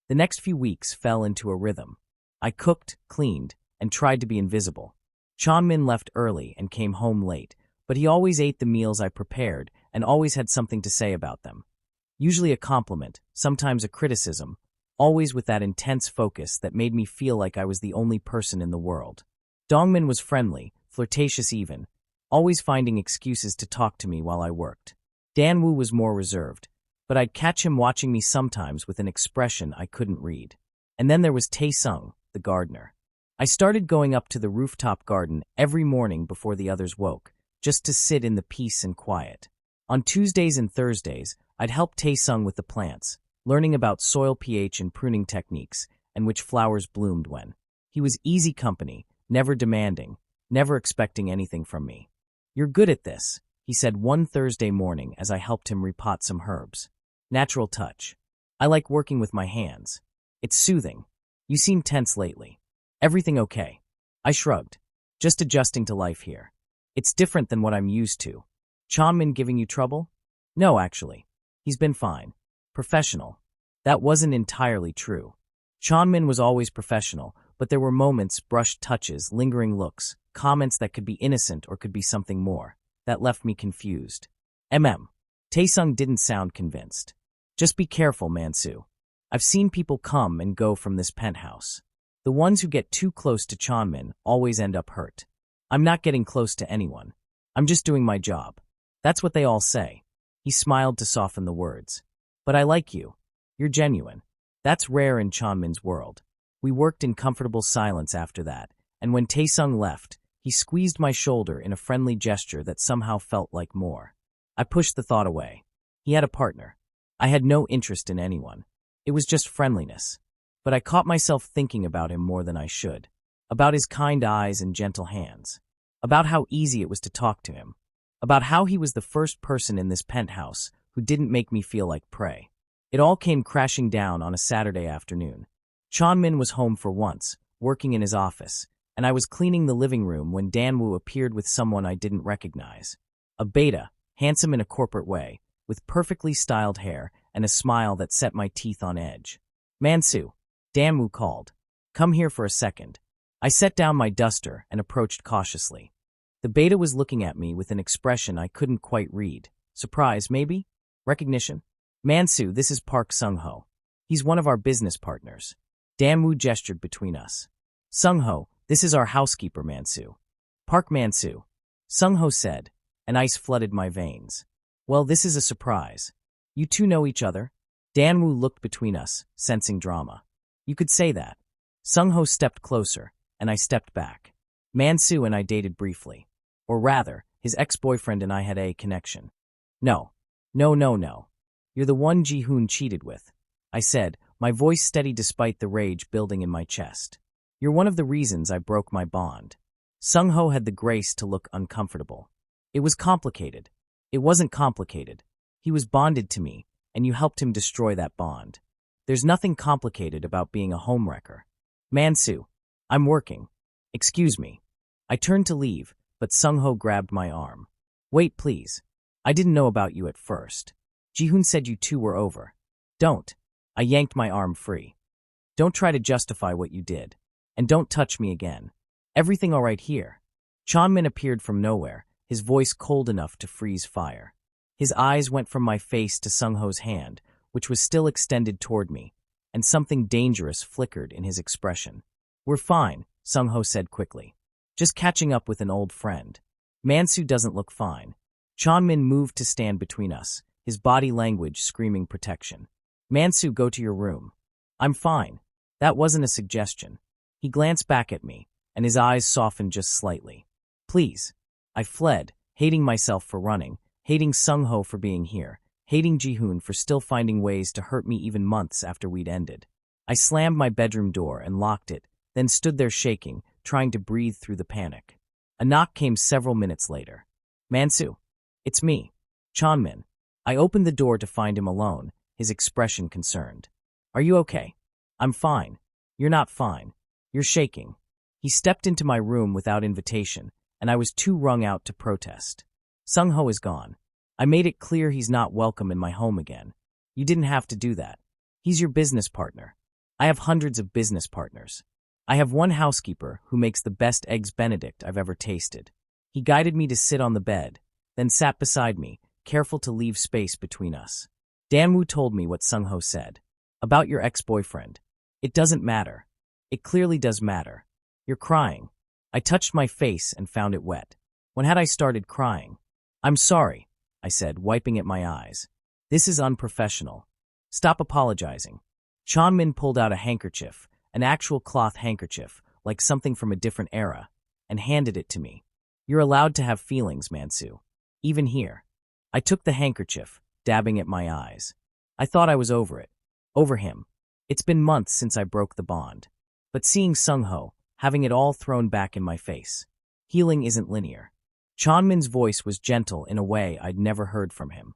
The next few weeks fell into a rhythm. I cooked, cleaned, and tried to be invisible. Chanmin left early and came home late, but he always ate the meals I prepared and always had something to say about them. Usually a compliment, sometimes a criticism, always with that intense focus that made me feel like I was the only person in the world. Dongmin was friendly, flirtatious even, always finding excuses to talk to me while I worked. Danwoo was more reserved, but I'd catch him watching me sometimes with an expression I couldn't read. And then there was Tae-sung, the gardener. I started going up to the rooftop garden every morning before the others woke, just to sit in the peace and quiet. On Tuesdays and Thursdays, I'd help Tae-sung with the plants, learning about soil pH and pruning techniques, and which flowers bloomed when. He was easy company, never demanding, never expecting anything from me. "You're good at this," he said one Thursday morning as I helped him repot some herbs. "Natural touch. I like working with my hands. It's soothing. You seem tense lately. Everything okay?" I shrugged. "Just adjusting to life here. It's different than what I'm used to." "Chanmin giving you trouble?" "No, actually. He's been fine. Professional." That wasn't entirely true. Chanmin was always professional, but there were moments, brushed touches, lingering looks, comments that could be innocent or could be something more, that left me confused. Tae-sung didn't sound convinced. "Just be careful, Mansu. I've seen people come and go from this penthouse. The ones who get too close to Chanmin always end up hurt. I'm not getting close to anyone. I'm just doing my job. That's what they all say." He smiled to soften the words. "But I like you. You're genuine." That's rare in Chanmin's world. We worked in comfortable silence after that, and when Tae-sung left, he squeezed my shoulder in a friendly gesture that somehow felt like more. I pushed the thought away. He had a partner. I had no interest in anyone. It was just friendliness. But I caught myself thinking about him more than I should. About his kind eyes and gentle hands. About how easy it was to talk to him. About how he was the first person in this penthouse who didn't make me feel like prey. It all came crashing down on a Saturday afternoon. Chanmin was home for once, working in his office, and I was cleaning the living room when Danwoo appeared with someone I didn't recognize. A beta, handsome in a corporate way, with perfectly styled hair and a smile that set my teeth on edge. "Mansu," Danwoo called. "Come here for a second." I set down my duster and approached cautiously. The beta was looking at me with an expression I couldn't quite read. Surprise, maybe? Recognition? "Mansu, this is Park Sung-ho. He's one of our business partners." Danwoo gestured between us. "Sung-ho, this is our housekeeper, Mansu." "Park Mansu," Sung-ho said, and ice flooded my veins. "Well, this is a surprise. You two know each other?" Danwoo looked between us, sensing drama. "You could say that." Sung-ho stepped closer, and I stepped back. "Mansu and I dated briefly. Or rather, his ex-boyfriend and I had a connection." No. "You're the one Ji-hoon cheated with," I said, my voice steady despite the rage building in my chest. "You're one of the reasons I broke my bond." Sung-ho had the grace to look uncomfortable. "It was complicated." "It wasn't complicated. He was bonded to me, and you helped him destroy that bond. There's nothing complicated about being a homewrecker." "Mansu, I'm working." "Excuse me." I turned to leave, but Sung-ho grabbed my arm. "Wait, please. I didn't know about you at first. Ji-hoon said you two were over." "Don't." I yanked my arm free. "Don't try to justify what you did. And don't touch me again. Everything all right here?" Chanmin appeared from nowhere, his voice cold enough to freeze fire. His eyes went from my face to Sung-ho's hand, which was still extended toward me, and something dangerous flickered in his expression. "We're fine," Sung-ho said quickly. "Just catching up with an old friend." "Mansu doesn't look fine." Chanmin moved to stand between us, his body language screaming protection. "Mansu, go to your room." "I'm fine." That wasn't a suggestion. He glanced back at me, and his eyes softened just slightly. "Please." I fled, hating myself for running, hating Sung-ho for being here, hating Ji-hoon for still finding ways to hurt me even months after we'd ended. I slammed my bedroom door and locked it, then stood there shaking, trying to breathe through the panic. A knock came several minutes later. "Mansu." "It's me. Chanmin." I opened the door to find him alone, his expression concerned. "Are you okay?" "I'm fine." "You're not fine. You're shaking." He stepped into my room without invitation, and I was too wrung out to protest. "Sung-ho is gone. I made it clear he's not welcome in my home again. You didn't have to do that. He's your business partner." I have hundreds of business partners. I have one housekeeper who makes the best eggs Benedict I've ever tasted. He guided me to sit on the bed, then sat beside me, careful to leave space between us. Danwoo told me what Sung-ho said. About your ex-boyfriend. It doesn't matter. It clearly does matter. You're crying. I touched my face and found it wet. When had I started crying? I'm sorry, I said, wiping at my eyes. This is unprofessional. Stop apologizing. Chanmin pulled out a handkerchief, an actual cloth handkerchief, like something from a different era, and handed it to me. You're allowed to have feelings, Mansu. Even here. I took the handkerchief, dabbing at my eyes. I thought I was over it. Over him. It's been months since I broke the bond. But seeing Sung-ho, having it all thrown back in my face. Healing isn't linear. Chanmin's voice was gentle in a way I'd never heard from him.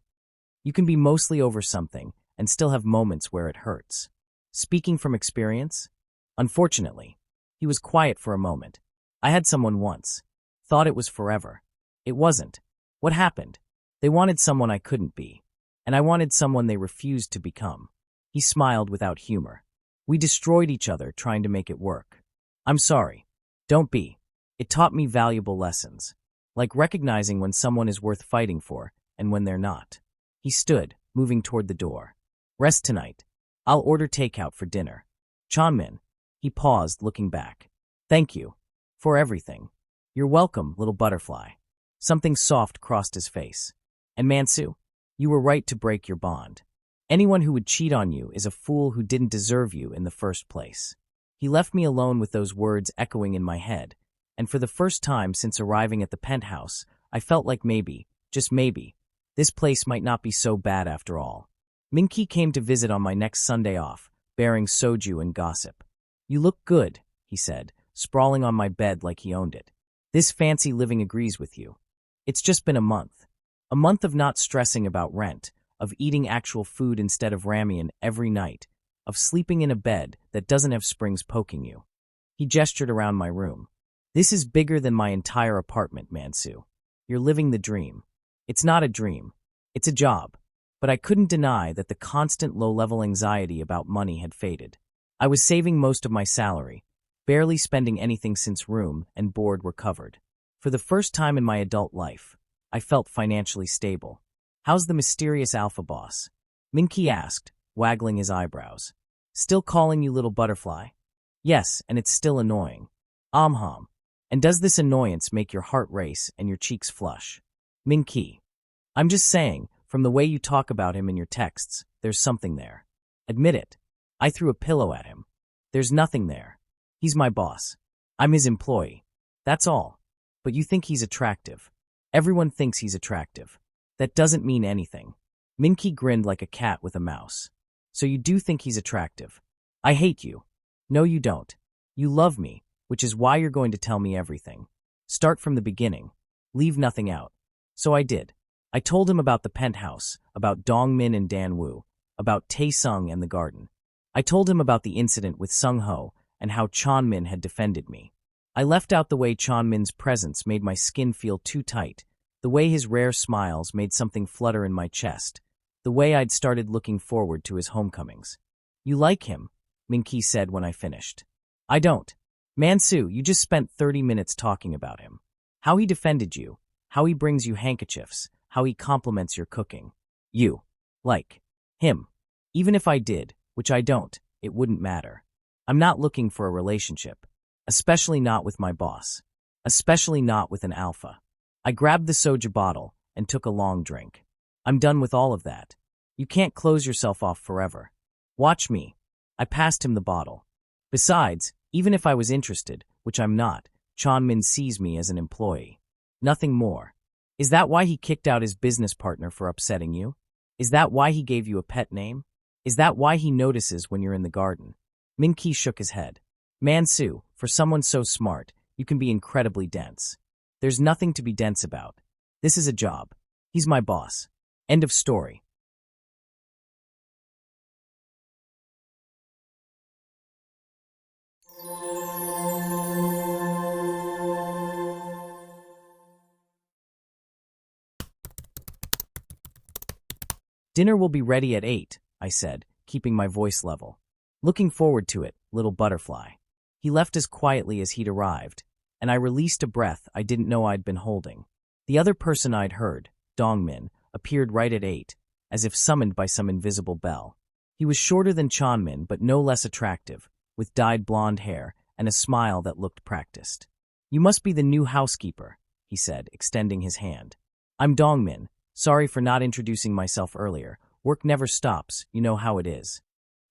You can be mostly over something and still have moments where it hurts. Speaking from experience? Unfortunately. He was quiet for a moment. I had someone once. Thought it was forever. It wasn't. What happened? They wanted someone I couldn't be. And I wanted someone they refused to become. He smiled without humor. We destroyed each other trying to make it work. I'm sorry. Don't be. It taught me valuable lessons. Like recognizing when someone is worth fighting for and when they're not. He stood, moving toward the door. Rest tonight. I'll order takeout for dinner. Chanmin. He paused, looking back. Thank you. For everything. You're welcome, little butterfly. Something soft crossed his face. And Mansu, you were right to break your bond. Anyone who would cheat on you is a fool who didn't deserve you in the first place. He left me alone with those words echoing in my head, and for the first time since arriving at the penthouse, I felt like maybe, just maybe, this place might not be so bad after all. Minki came to visit on my next Sunday off, bearing soju and gossip. You look good, he said, sprawling on my bed like he owned it. This fancy living agrees with you. It's just been a month. A month of not stressing about rent, of eating actual food instead of ramen every night, of sleeping in a bed that doesn't have springs poking you. He gestured around my room. This is bigger than my entire apartment, Mansu. You're living the dream. It's not a dream. It's a job. But I couldn't deny that the constant low-level anxiety about money had faded. I was saving most of my salary, barely spending anything since room and board were covered. For the first time in my adult life, I felt financially stable. How's the mysterious alpha boss? Minki asked, waggling his eyebrows. Still calling you little butterfly? Yes, and it's still annoying. Amham. And does this annoyance make your heart race and your cheeks flush? Minki. I'm just saying, from the way you talk about him in your texts, there's something there. Admit it. I threw a pillow at him. There's nothing there. He's my boss. I'm his employee. That's all. But you think he's attractive. Everyone thinks he's attractive. That doesn't mean anything. Minki grinned like a cat with a mouse. So you do think he's attractive. I hate you. No, you don't. You love me, which is why you're going to tell me everything. Start from the beginning. Leave nothing out. So I did. I told him about the penthouse, about Dongmin and Danwoo, about Taesung and the garden. I told him about the incident with Sung-ho and how Chanmin had defended me. I left out the way Chanmin's presence made my skin feel too tight, the way his rare smiles made something flutter in my chest, the way I'd started looking forward to his homecomings. You like him, Minki said when I finished. I don't. Mansu, you just spent 30 minutes talking about him. How he defended you, how he brings you handkerchiefs, how he compliments your cooking. You. Like. Him. Even if I did, which I don't, it wouldn't matter. I'm not looking for a relationship. Especially not with my boss. Especially not with an alpha. I grabbed the soju bottle and took a long drink. I'm done with all of that. You can't close yourself off forever. Watch me. I passed him the bottle. Besides, even if I was interested, which I'm not, Chanmin sees me as an employee. Nothing more. Is that why he kicked out his business partner for upsetting you? Is that why he gave you a pet name? Is that why he notices when you're in the garden? Minki shook his head. Mansu, for someone so smart, you can be incredibly dense. There's nothing to be dense about. This is a job. He's my boss. End of story. Dinner will be ready at 8, I said, keeping my voice level. Looking forward to it, little butterfly. He left as quietly as he'd arrived, and I released a breath I didn't know I'd been holding. The other person I'd heard, Dongmin, appeared right at 8, as if summoned by some invisible bell. He was shorter than Chanmin, but no less attractive, with dyed blonde hair and a smile that looked practiced. "You must be the new housekeeper," he said, extending his hand. "I'm Dongmin. Sorry for not introducing myself earlier. Work never stops, you know how it is."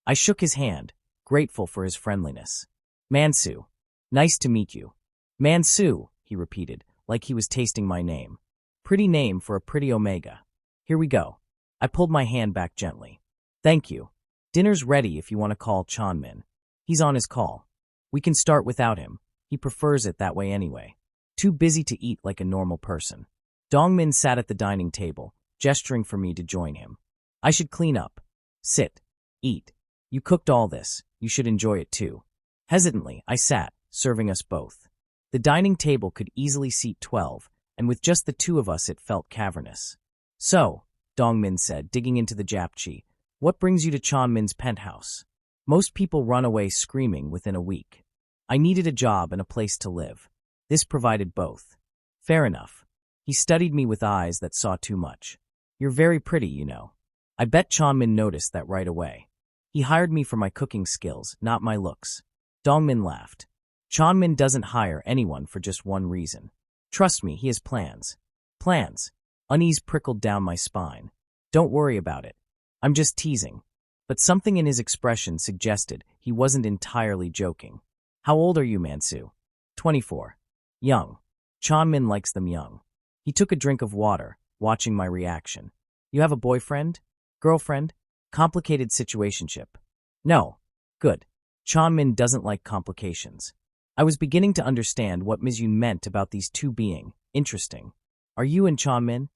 I shook his hand, grateful for his friendliness. "Mansu. Nice to meet you." "Mansu," he repeated, like he was tasting my name. "Pretty name for a pretty omega. Here we go." I pulled my hand back gently. "Thank you. Dinner's ready if you want to call Chanmin. He's on his call. We can start without him. He prefers it that way anyway. Too busy to eat like a normal person." Dongmin sat at the dining table, gesturing for me to join him. "I should clean up. Sit. Eat. You cooked all this. You should enjoy it too." Hesitantly, I sat, serving us both. The dining table could easily seat 12, and with just the two of us it felt cavernous. "So," Dongmin said, digging into the japchae, "what brings you to Chanmin's penthouse?" "Most people run away screaming within a week. I needed a job and a place to live. This provided both." "Fair enough." He studied me with eyes that saw too much. "You're very pretty, you know." I bet Chanmin noticed that right away. He hired me for my cooking skills, not my looks. Dongmin laughed. "Chanmin doesn't hire anyone for just one reason. Trust me, he has plans." "Plans?" Unease prickled down my spine. "Don't worry about it. I'm just teasing." But something in his expression suggested he wasn't entirely joking. "How old are you, Mansu?" 24. "Young. Chanmin likes them young." He took a drink of water, watching my reaction. "You have a boyfriend? Girlfriend? Complicated situationship?" "No." "Good. Chanmin doesn't like complications." I was beginning to understand what Ms. Yun meant about these two being interesting. "Are you and Chanmin?"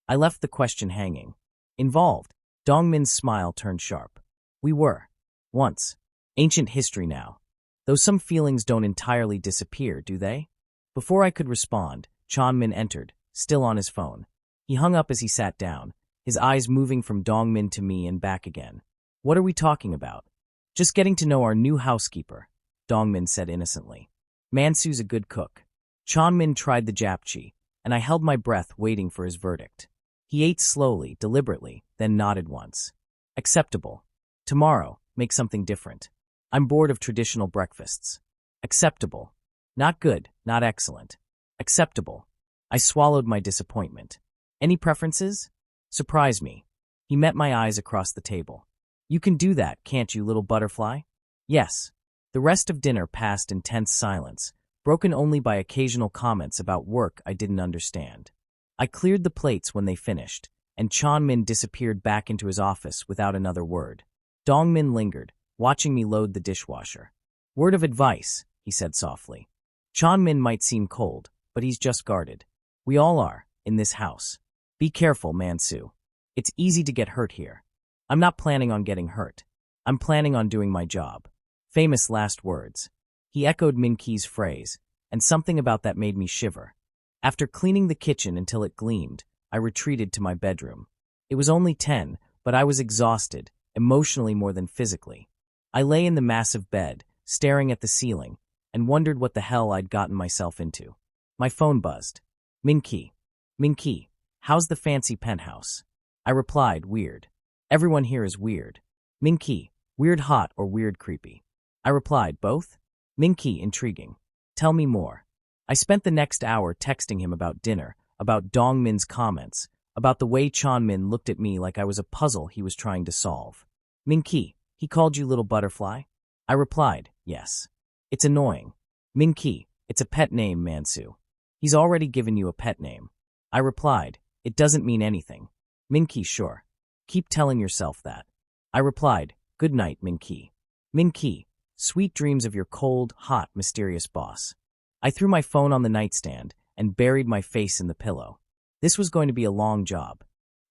I left the question hanging. "Involved?" Dongmin's smile turned sharp. "We were. Once. Ancient history now. Though some feelings don't entirely disappear, do they?" Before I could respond, Chanmin entered, still on his phone. He hung up as he sat down, his eyes moving from Dongmin to me and back again. "What are we talking about?" "Just getting to know our new housekeeper," Dongmin said innocently. "Mansu's a good cook." Chanmin tried the japchae, and I held my breath waiting for his verdict. He ate slowly, deliberately, then nodded once. "Acceptable. Tomorrow, make something different. I'm bored of traditional breakfasts." "Acceptable. Not good, not excellent. Acceptable." I swallowed my disappointment. "Any preferences?" "Surprise me." He met my eyes across the table. "You can do that, can't you, little butterfly?" "Yes." The rest of dinner passed in tense silence, broken only by occasional comments about work I didn't understand. I cleared the plates when they finished, and Chanmin disappeared back into his office without another word. Dongmin lingered, watching me load the dishwasher. "Word of advice," he said softly. "Chanmin might seem cold, but he's just guarded. We all are, in this house. Be careful, Mansu. It's easy to get hurt here." "I'm not planning on getting hurt. I'm planning on doing my job." Famous last words. He echoed Minki's phrase, and something about that made me shiver. After cleaning the kitchen until it gleamed, I retreated to my bedroom. It was only 10, but I was exhausted, emotionally more than physically. I lay in the massive bed, staring at the ceiling, and wondered what the hell I'd gotten myself into. My phone buzzed. "Minki. Minki, how's the fancy penthouse?" I replied, "Weird. Everyone here is weird." "Minki, weird hot or weird creepy?" I replied, "Both?" "Minki, intriguing. Tell me more." I spent the next hour texting him about dinner, about Dongmin's comments, about the way Chanmin looked at me like I was a puzzle he was trying to solve. "Minki, he called you little butterfly?" I replied, "Yes." "It's annoying." "Minki, it's a pet name, Mansu. He's already given you a pet name." I replied, "It doesn't mean anything." "Minki, sure. Keep telling yourself that." I replied, "Good night, Minki." "Minki, sweet dreams of your cold, hot, mysterious boss." I threw my phone on the nightstand and buried my face in the pillow. This was going to be a long job.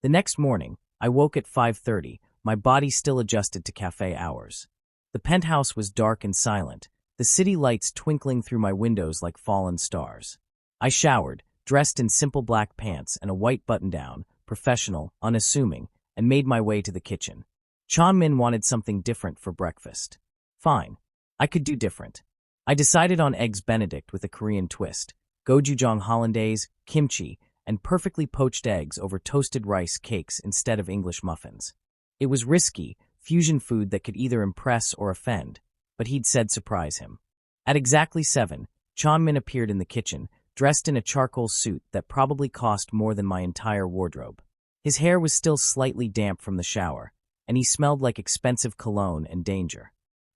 The next morning, I woke at 5:30, my body still adjusted to cafe hours. The penthouse was dark and silent, the city lights twinkling through my windows like fallen stars. I showered, dressed in simple black pants and a white button-down, professional, unassuming, and made my way to the kitchen. Chanmin wanted something different for breakfast. Fine. I could do different. I decided on eggs Benedict with a Korean twist, gochujang hollandaise, kimchi, and perfectly poached eggs over toasted rice cakes instead of English muffins. It was risky, fusion food that could either impress or offend, but he'd said surprise him. At exactly 7, Chanmin appeared in the kitchen, dressed in a charcoal suit that probably cost more than my entire wardrobe. His hair was still slightly damp from the shower, and he smelled like expensive cologne and danger.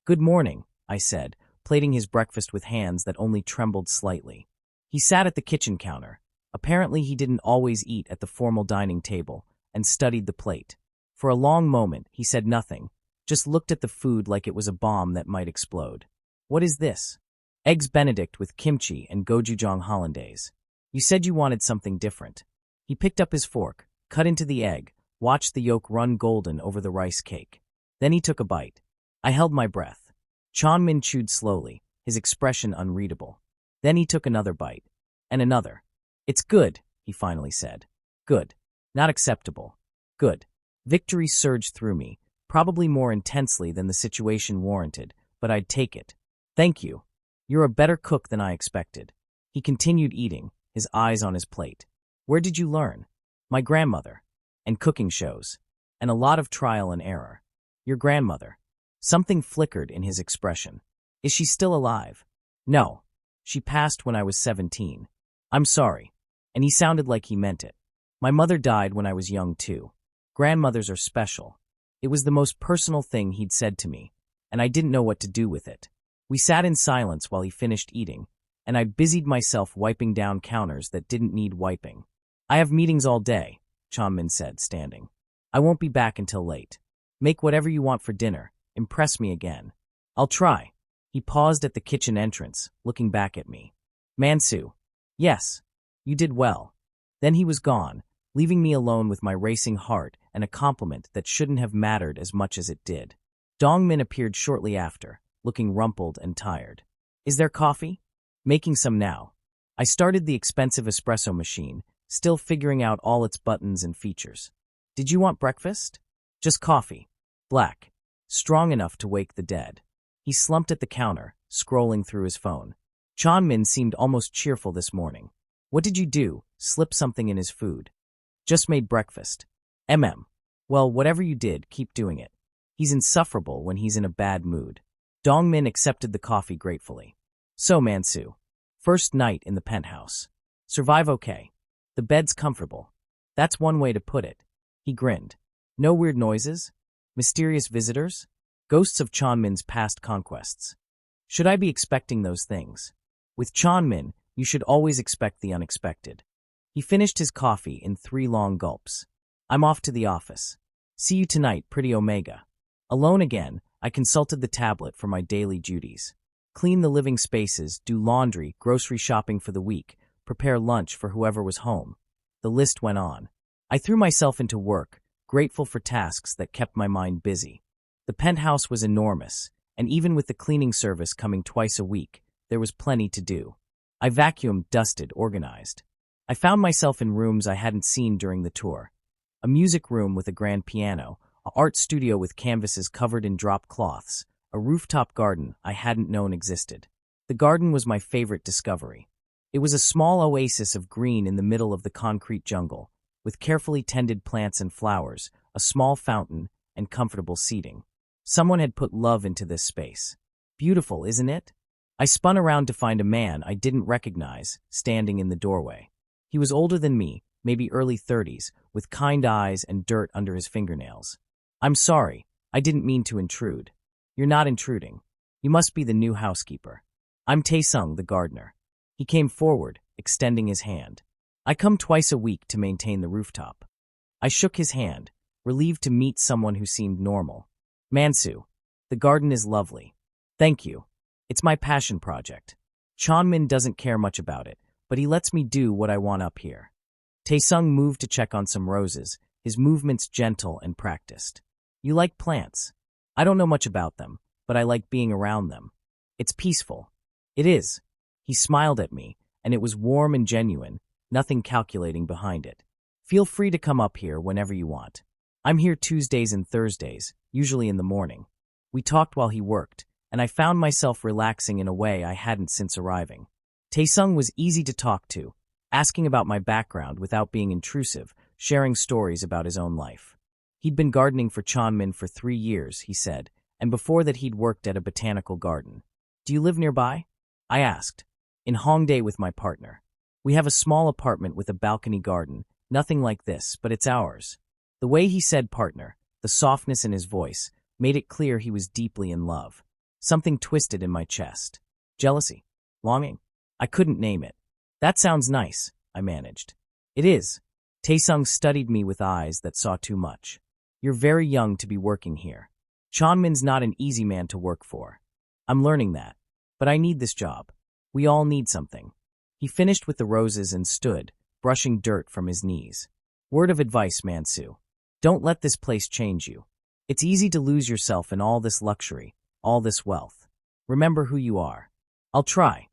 "Good morning," I said, plating his breakfast with hands that only trembled slightly. He sat at the kitchen counter. Apparently he didn't always eat at the formal dining table, and studied the plate. For a long moment, he said nothing, just looked at the food like it was a bomb that might explode. "What is this?" "Eggs Benedict with kimchi and gochujang hollandaise. You said you wanted something different." He picked up his fork, cut into the egg, watched the yolk run golden over the rice cake. Then he took a bite. I held my breath. Chanmin chewed slowly, his expression unreadable. Then he took another bite. And another. "It's good," he finally said. "Good. Not acceptable. Good." Victory surged through me, probably more intensely than the situation warranted, but I'd take it. "Thank you. You're a better cook than I expected." He continued eating, his eyes on his plate. "Where did you learn?" "My grandmother. And cooking shows. And a lot of trial and error." "Your grandmother." Something flickered in his expression. "Is she still alive?" "No. She passed when I was 17. "I'm sorry." And he sounded like he meant it. "My mother died when I was young too. Grandmothers are special." It was the most personal thing he'd said to me, and I didn't know what to do with it. We sat in silence while he finished eating, and I busied myself wiping down counters that didn't need wiping. "I have meetings all day," Chanmin said, standing. "I won't be back until late. Make whatever you want for dinner. Impress me again." "I'll try." He paused at the kitchen entrance, looking back at me. "Mansu." "Yes. You did well." Then he was gone, leaving me alone with my racing heart and a compliment that shouldn't have mattered as much as it did. Dongmin appeared shortly after, looking rumpled and tired. "Is there coffee?" "Making some now." I started the expensive espresso machine, still figuring out all its buttons and features. "Did you want breakfast?" "Just coffee. Black. Strong enough to wake the dead." He slumped at the counter, scrolling through his phone. Chanmin seemed almost cheerful this morning. "What did you do? Slip something in his food?" "Just made breakfast." Well, whatever you did, keep doing it. He's insufferable when he's in a bad mood." Dongmin accepted the coffee gratefully. "So, Mansu. First night in the penthouse. Survive okay. The bed's comfortable." "That's one way to put it." He grinned. "No weird noises? Mysterious visitors? Ghosts of Chanmin's past conquests? Should I be expecting those things?" "With Chanmin, you should always expect the unexpected." He finished his coffee in 3 long gulps. "I'm off to the office. See you tonight, pretty Omega." Alone again, I consulted the tablet for my daily duties. Clean the living spaces, do laundry, grocery shopping for the week, prepare lunch for whoever was home. The list went on. I threw myself into work, grateful for tasks that kept my mind busy. The penthouse was enormous, and even with the cleaning service coming twice a week, there was plenty to do. I vacuumed, dusted, organized. I found myself in rooms I hadn't seen during the tour. A music room with a grand piano, an art studio with canvases covered in drop cloths, a rooftop garden I hadn't known existed. The garden was my favorite discovery. It was a small oasis of green in the middle of the concrete jungle, with carefully tended plants and flowers, a small fountain, and comfortable seating. Someone had put love into this space. Beautiful, isn't it? I spun around to find a man I didn't recognize, standing in the doorway. He was older than me, maybe early 30s, with kind eyes and dirt under his fingernails. "I'm sorry, I didn't mean to intrude." "You're not intruding. You must be the new housekeeper." "I'm Taesung, the gardener." He came forward, extending his hand. "I come twice a week to maintain the rooftop." I shook his hand, relieved to meet someone who seemed normal. "Mansu, the garden is lovely." "Thank you. It's my passion project." Chanmin doesn't care much about it, but he lets me do what I want up here. Taesung moved to check on some roses, his movements gentle and practiced. "You like plants?" "I don't know much about them, but I like being around them. It's peaceful." "It is." He smiled at me, and it was warm and genuine, nothing calculating behind it. "Feel free to come up here whenever you want. I'm here Tuesdays and Thursdays, usually in the morning." We talked while he worked, and I found myself relaxing in a way I hadn't since arriving. Taesung was easy to talk to, asking about my background without being intrusive, sharing stories about his own life. He'd been gardening for Chanmin for 3 years, he said, and before that he'd worked at a botanical garden. Do you live nearby? I asked. In Hongdae with my partner. We have a small apartment with a balcony garden, nothing like this, but it's ours. The way he said partner, the softness in his voice, made it clear he was deeply in love. Something twisted in my chest. Jealousy? Longing? I couldn't name it. That sounds nice, I managed. It is. Taesung studied me with eyes that saw too much. You're very young to be working here. Chanmin's not an easy man to work for. I'm learning that. But I need this job. We all need something. He finished with the roses and stood, brushing dirt from his knees. Word of advice, Mansu. Don't let this place change you. It's easy to lose yourself in all this luxury, all this wealth. Remember who you are. I'll try.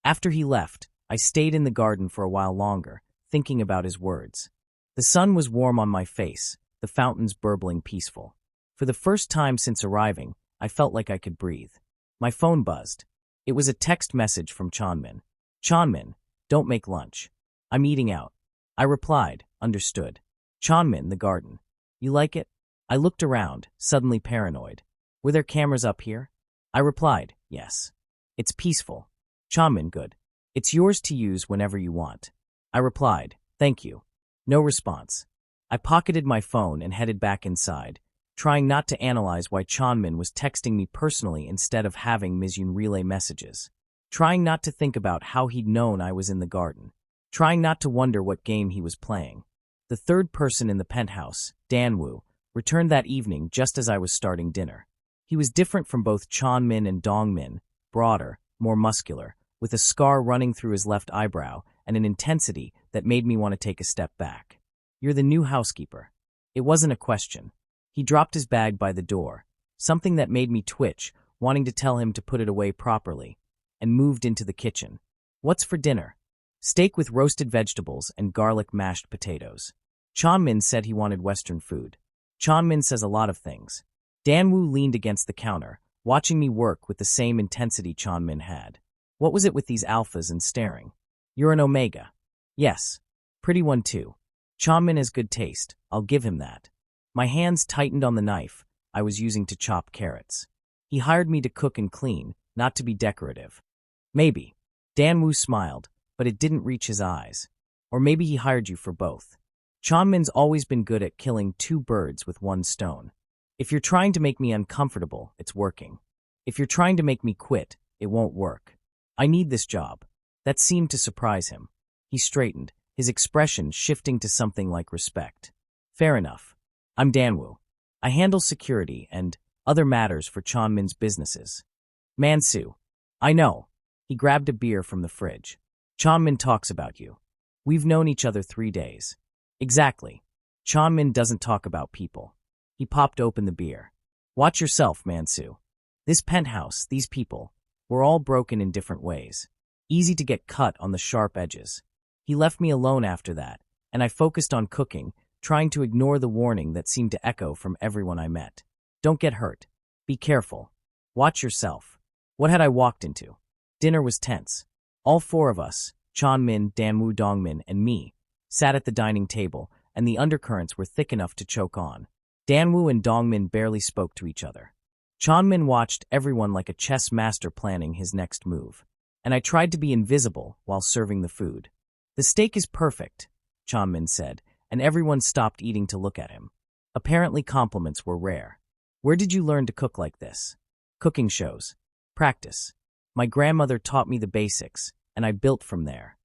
After he left, I stayed in the garden for a while longer, thinking about his words. The sun was warm on my face, the fountains burbling peaceful. For the first time since arriving, I felt like I could breathe. My phone buzzed. It was a text message from Chanmin. Chanmin, don't make lunch. I'm eating out. I replied, understood. Chanmin, the garden. You like it? I looked around, suddenly paranoid. Were there cameras up here? I replied, yes. It's peaceful. Chanmin, good. It's yours to use whenever you want. I replied, thank you. No response. I pocketed my phone and headed back inside, trying not to analyze why Chanmin was texting me personally instead of having Misyun relay messages. Trying not to think about how he'd known I was in the garden. Trying not to wonder what game he was playing. The third person in the penthouse, Danwoo, returned that evening just as I was starting dinner. He was different from both Chanmin and Dongmin, broader, more muscular, with a scar running through his left eyebrow and an intensity that made me want to take a step back. You're the new housekeeper. It wasn't a question. He dropped his bag by the door, something that made me twitch, wanting to tell him to put it away properly, and moved into the kitchen. What's for dinner? Steak with roasted vegetables and garlic mashed potatoes. Chanmin said he wanted Western food. Chanmin says a lot of things. Danwoo leaned against the counter, watching me work with the same intensity Chanmin had. What was it with these alphas and staring? You're an omega. Yes. Pretty one too. Chanmin has good taste, I'll give him that. My hands tightened on the knife I was using to chop carrots. He hired me to cook and clean, not to be decorative. Maybe. Danwoo smiled, but it didn't reach his eyes. Or maybe he hired you for both. Chanmin's always been good at killing 2 birds with 1 stone. If you're trying to make me uncomfortable, it's working. If you're trying to make me quit, it won't work. I need this job. That seemed to surprise him. He straightened, his expression shifting to something like respect. Fair enough. I'm Danwoo. I handle security and other matters for Chanmin's businesses. Mansu. I know. He grabbed a beer from the fridge. Chanmin talks about you. We've known each other 3 days. Exactly. Chanmin doesn't talk about people. He popped open the beer. Watch yourself, Mansu. This penthouse, these people, we're all broken in different ways. Easy to get cut on the sharp edges. He left me alone after that, and I focused on cooking, trying to ignore the warning that seemed to echo from everyone I met. Don't get hurt. Be careful. Watch yourself. What had I walked into? Dinner was tense. All 4 of us, Chanmin, Danwoo, Dongmin, and me, sat at the dining table, and the undercurrents were thick enough to choke on. Danwoo and Dongmin barely spoke to each other. Chanmin watched everyone like a chess master planning his next move, and I tried to be invisible while serving the food. The steak is perfect, Chanmin said, and everyone stopped eating to look at him. Apparently compliments were rare. Where did you learn to cook like this? Cooking shows. Practice. My grandmother taught me the basics, and I built from there.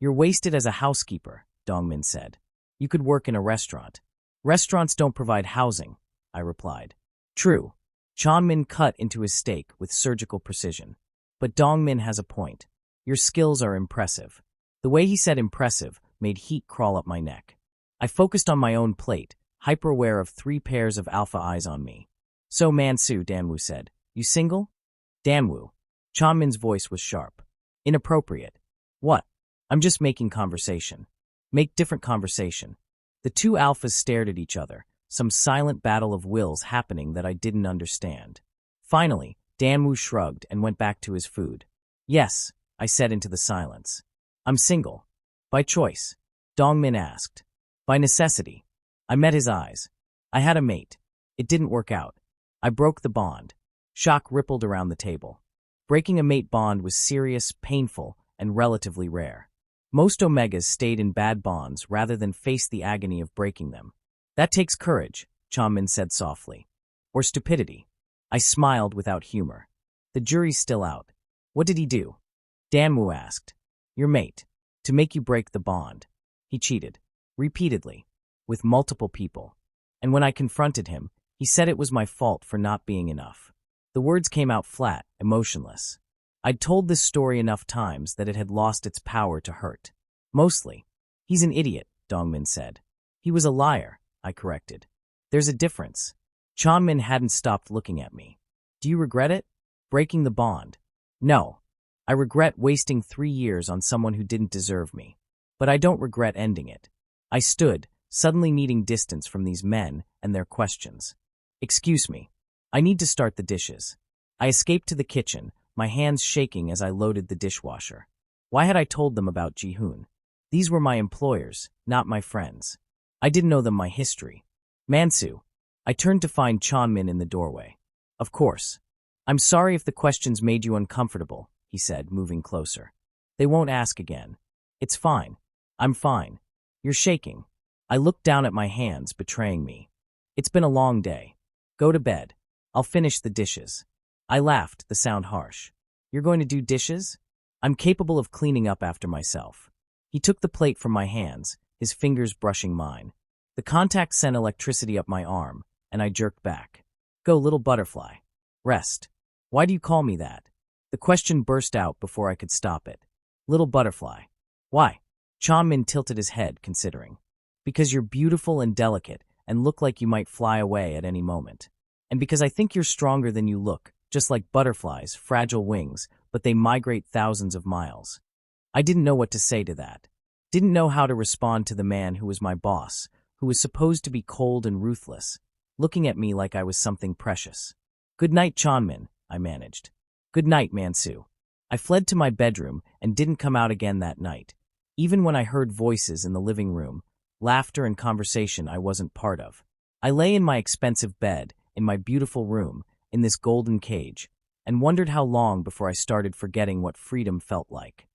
You're wasted as a housekeeper, Dongmin said. You could work in a restaurant. Restaurants don't provide housing, I replied. True. Chanmin cut into his steak with surgical precision. But Dongmin has a point. Your skills are impressive. The way he said impressive made heat crawl up my neck. I focused on my own plate, hyper-aware of 3 pairs of alpha eyes on me. So Mansu, Danwoo said. You single? Danwoo. Chanmin's voice was sharp. Inappropriate. What? I'm just making conversation. Make different conversation. The 2 alphas stared at each other, some silent battle of wills happening that I didn't understand. Finally, Danwoo shrugged and went back to his food. Yes, I said into the silence. I'm single. By choice? Dongmin asked. By necessity. I met his eyes. I had a mate. It didn't work out. I broke the bond. Shock rippled around the table. Breaking a mate bond was serious, painful, and relatively rare. Most omegas stayed in bad bonds rather than face the agony of breaking them. That takes courage, Chanmin said softly. Or stupidity. I smiled without humor. The jury's still out. What did he do? Danwoo asked. Your mate. To make you break the bond. He cheated. Repeatedly. With multiple people. And when I confronted him, he said it was my fault for not being enough. The words came out flat, emotionless. I'd told this story enough times that it had lost its power to hurt. Mostly. He's an idiot, Dongmin said. He was a liar, I corrected. There's a difference. Chanmin hadn't stopped looking at me. Do you regret it? Breaking the bond? No. I regret wasting 3 years on someone who didn't deserve me. But I don't regret ending it. I stood, suddenly needing distance from these men and their questions. Excuse me. I need to start the dishes. I escaped to the kitchen, my hands shaking as I loaded the dishwasher. Why had I told them about Ji-hoon? These were my employers, not my friends. I didn't know them my history. Mansu. I turned to find Chanmin in the doorway. Of course. I'm sorry if the questions made you uncomfortable, he said, moving closer. They won't ask again. It's fine. I'm fine. You're shaking. I looked down at my hands, betraying me. It's been a long day. Go to bed. I'll finish the dishes. I laughed, the sound harsh. You're going to do dishes? I'm capable of cleaning up after myself. He took the plate from my hands, his fingers brushing mine. The contact sent electricity up my arm, and I jerked back. Go, little butterfly. Rest. Why do you call me that? The question burst out before I could stop it. Little butterfly. Why? Chanmin tilted his head, considering. Because you're beautiful and delicate, and look like you might fly away at any moment. And because I think you're stronger than you look, just like butterflies, fragile wings, but they migrate thousands of miles. I didn't know what to say to that. Didn't know how to respond to the man who was my boss, who was supposed to be cold and ruthless, looking at me like I was something precious. Good night, Chanmin, I managed. Good night, Mansu. I fled to my bedroom and didn't come out again that night, even when I heard voices in the living room, laughter and conversation I wasn't part of. I lay in my expensive bed, in my beautiful room, in this golden cage, and wondered how long before I started forgetting what freedom felt like.